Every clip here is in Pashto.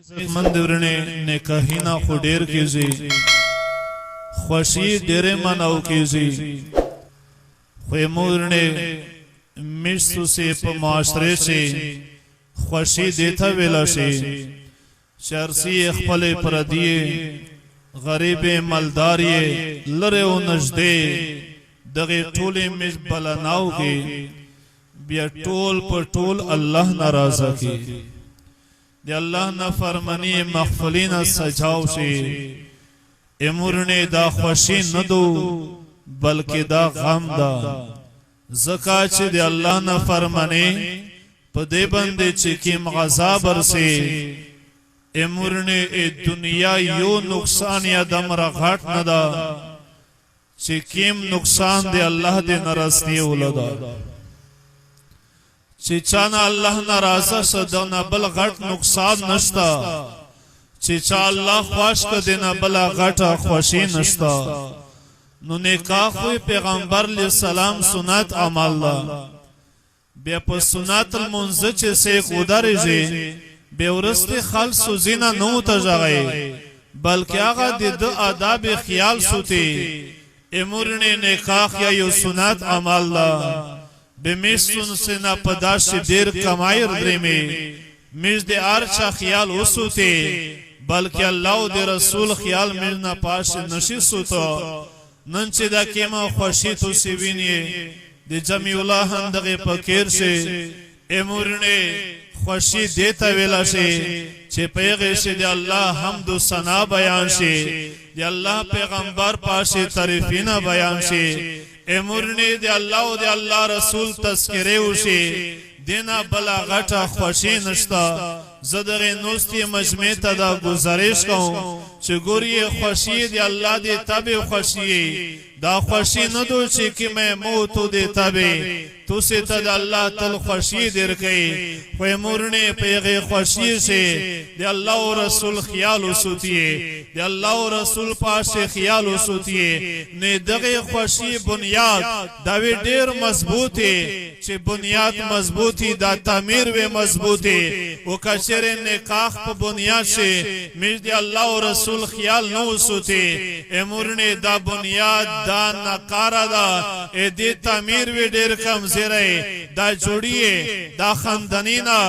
عزتمند ورنه نکاحینا خو ډیر کیږي خوشی ډیره مناو کیږي خو مورنه مشتو سے په معاشره سے خوشی دیتا ویلا شي چرسی خپل پردیه غریب مالداری لره او نږدې دغه ټوله مش بلناو کې بیا ټول په ټول الله ناراضه کی دی الله نه فرمانی محفلین سجاو شي امرنه دا خوشی نه دو بلکې دا غم دا زکات چې دی الله نه فرمانی په دې باندې چې کیم غضب ورسي امرنه دنیا یو نقصان یا دمر غټ نه دا چې کیم نقصان دی الله دې نرستی ولدا چې چانا الله ناراضه سدونه بل غټ نقصان نشتا چې چا الله خوښ کړي نه بل غټه خوشي نشتا نو نکاح پیغمبر علیہ السلام سنت عمل دا بیا په سنت المنځ چې سه قدرږي به ورست خلص زینا نو تجغی بلکې هغه د آداب خیال سوتی امرنه نکاح یا یو سنت عمل دا بمیستون سنا پداش دیر کمایر دریمی میز دی آرچا خیال وسوتی بلکہ اللہ و دی رسول خیال میرنا پاش نشی سوتا ننچه دا کیما خوشی تو سیوینی دی جمی اللہ ہندگی پکیر سے امورنے خوشی دیتا ویلا سے چه پیغی سے دی اللہ حمد و ثنا بیان سے دی اللہ پیغمبر پاش تعریفینا بیان سے امرنی دی اللہ و دی اللہ رسول تذکره وشي دینا بلا غټه خوشی نشتا زدغه نوستی مجمع ته دا گزارش کوم چې ګوري خوشی دی الله دی تابع خوشی دا خوشی نه دو چې کی مې موت دی تابع تو سے تد اللہ تل خوشی در کئی خوی مرنے پیغی خوشی سے دی اللہ و رسول خیال سوتیے دی اللہ و رسول پاس خیال سوتیے نے دغی خوشی بنیاد داوی دیر مضبوطی چه بنیاد مضبوطی دا تعمیر و مضبوطی و کچر نکاح پا بنیاد سے میش دی اللہ و رسول خیال نو سوتی امرنے دا بنیاد دا نکارا دا دی تعمیر و دیر کم دا جوڑیے دا خاندانینا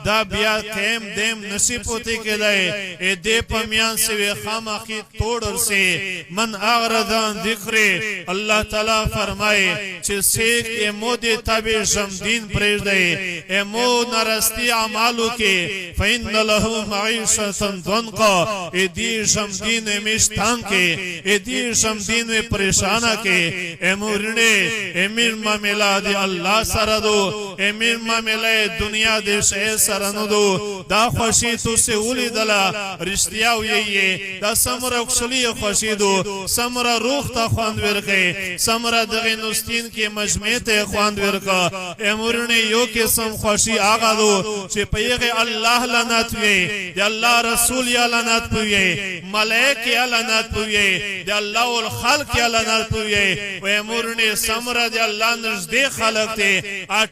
دا بیا قیم دیم نصیب ہوتے کے لئے اے دے پمیان سے وی خامقی توڑر سے من آغردان دکھرے اللہ تعالیٰ فرمائے چھے سیک اے مو دے تابع جمدین پریش دے اے مو نرستی عمالو کے فإن لہو معیشتن دونقا اے دی جمدین مشتان کے اے دی جمدین پریشانہ کے اے مورنے اے میر ممیلا دی اللہ سره دو امیر معاملې دنیا دې شې سره نو دو دا خوشی تو سے ولیدلا رښتیا ویې دا سمره خپلې خوشی دو سمره روح ته خواند ورکې سمره دغه نوستین کې مجمع ته خواند ورکا امرونه یو کې سم خوشی آغا دو چې پیغه الله لعنت وي دی الله رسول یا لعنت وي ملائکه یا لعنت وي دی الله او خلق یا لعنت وي و امرونه سمره دی الله نږدې خلق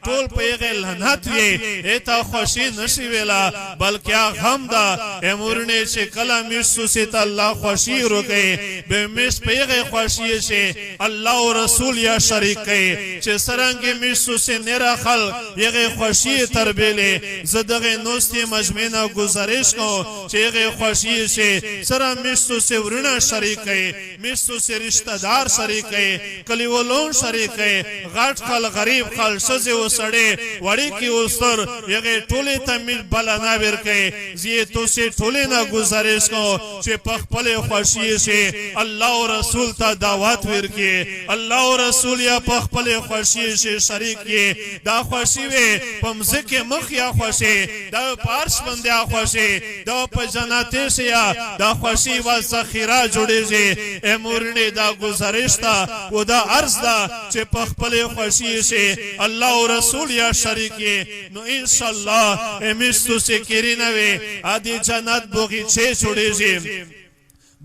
ټول پیغه لعنت وی ایتا خوشی نشی ویلا بلکہ غم دا امورنے چه کلا مشتو سے تا اللہ خوشی رکے بے مش پیغه خوشی سے اللہ و رسول یا شریک کئی چه سرنگی مشتو سے نیرا خلق یغی خوشی تربیلے زدغی نوستی مجمعنا گزارش کو چه یغی خوشی سے سرا مشتو سے ورنا شریک کئی مشتو سے رشتہ دار شریک کئی کلیولون شریک کئی غٹ خل غریب خل شزه و سړی وړي کې اوستر یغه ټوله تمیل بلنا ورکې زی تو سے ټوله نه گزارش کو چې په خپل خوشی سے الله او رسول ته دعوت ورکې الله او رسول یا په خپل خوشی سے شریک کې دا خوشی وي پمزکه مخ یا خوشی دا پارش باندې خوشی دا په جنت سے یا دا خوشی و ذخیره جوړیږي امرنه دا گزارش تا و دا عرض دا چې په خپل خوشی سے اللہ و رسول یا شریکی نو انشاءاللہ امیستو سے کری نوے آدی جنت بوغی چھے چھوڑی جیم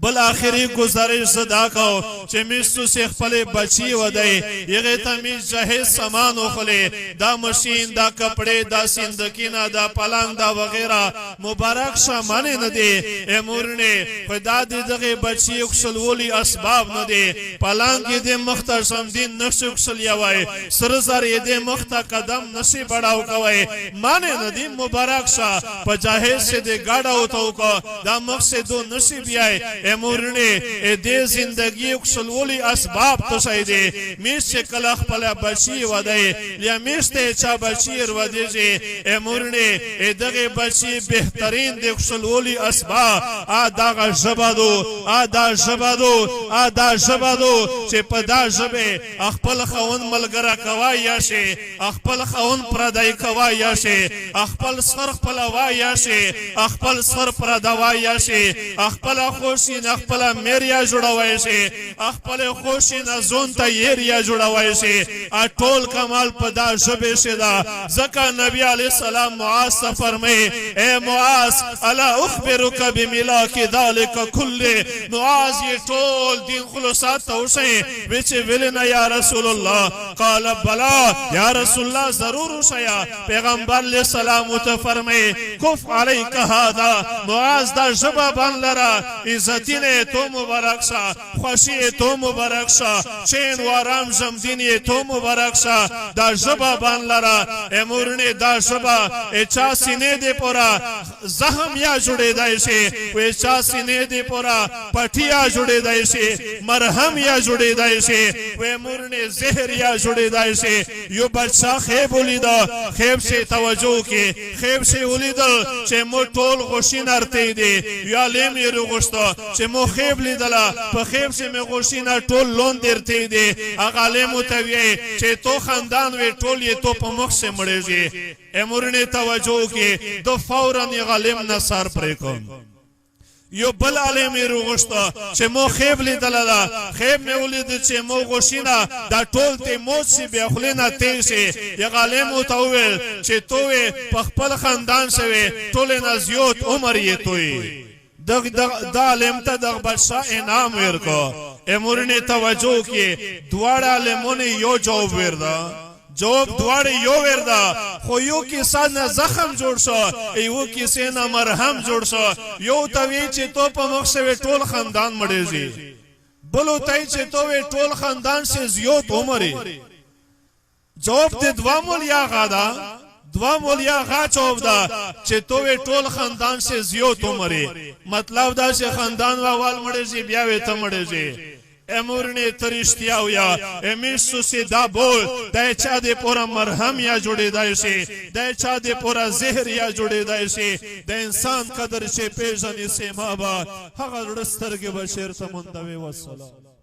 بل آخری گزارش صدا کو چې میستو سے خپل بچی ودی یغه ته می جهیز سامان وخلی دا ماشین دا کپڑے دا سندکینا دا پلنګ دا وغیرہ مبارک سامان نه دی امورنه خدا دې دغه بچی اکسلولی اسباب نه دی پلنګ دې مختصم دین نشو اکسلیا وای سرزر دې مخته قدم نشي بڑاو کوي معنی نه دی مبارک شاه په جهیز سے دې گاډا وتو کو دا مقصد نشي بیاي امورنه دې زندگی اکسلولی اسباب تو سیدی میش سے کلا خپل بچی ودی یا میش ته چا بچی ور ودی امورنه دغه بچی بهترین د اکسلولی اسباب دا جبادو دا جبادو چې په دا جبه خپل خون ملګرا کوي یا شي خپل خون پردای کوي یا شي خپل سر خپل وای یا شي خپل سر پردای یا شي خپل خوشي خپل میریا جوړوي شي خپل خوشي نه زون ته یریا جوړوي شي ټول کمال په دا جبه شي دا زکه نبی علی السلام معاذ فرمای اے معاذ الا اخبرك بملاك ذلك كله معاذ ټول دین خلاصات توشي وچ ویلنا یا رسول الله قال بلا یا رسول الله ضرور شیا پیغمبر علیہ السلام ته فرمای کف علیک هذا معاذ دا جواب لرا عزتینه تو مبارک شا خوشی تو مبارک شا چین و آرام زمدینی تو مبارک شا دا جواب لرا امورنه دا جواب اچا سینه دی پورا زخم یا جوړې دای شي و چا سینې دی پورا پټیا جوړې دای شي مرهم یا جوړې دای شي و مرنه زهر یا جوړې دای شي یو بچا خیب ولیدا خیب سے توجه کې خیب سے ولیدل چې مو ټول غوښین ارته دي یا لیم یې غوښتو چې مو خیب لیدلا په خیب سے مې غوښین ټول لون درته دي هغه لیم توی چې تو خاندان وی ټول یې تو په مخ سے مړېږي امرنه توجه کې دو فورا غلیم نصر پریکم یو بل عالم روغشتا چې مو خیب لیدل خیب مې ولید چې مو غوښینا دا ټول ته موت سی بیا خلینا تیسه یا عالم ته ویل چې توې په خپل خاندان شوی ټول نه زیات عمر یې توې د عالم ته د بادشاہ انعام ورکو امرنه توجه کې دواړه عالمونه یو جواب وردا جواب دواړه یو وردا خو یو کیسه نه زخم جوړ شو یو کیسه نه مرهم جوړ شو یو توی چې تو په مخ شوی ټول خاندان مړېږي بلو تای چې تو ټول خاندان سے زیات عمرې جواب دې دوا مولیا غادا دوا مولیا غا جواب دا چې تو ټول خاندان سے زیات عمرې مطلب دا چې خاندان واوال مړېږي بیا وې ته مړېږي امورنه ترشتیا ویا امیسو سے دا بول دای چا دې پورا مرهم یا جوړې دای شي دای چا دې پورا زهر یا جوړې دای شي د انسان قدر چې پیژنې سیما با هغه رسترګې بشیر ته منتوي والسلام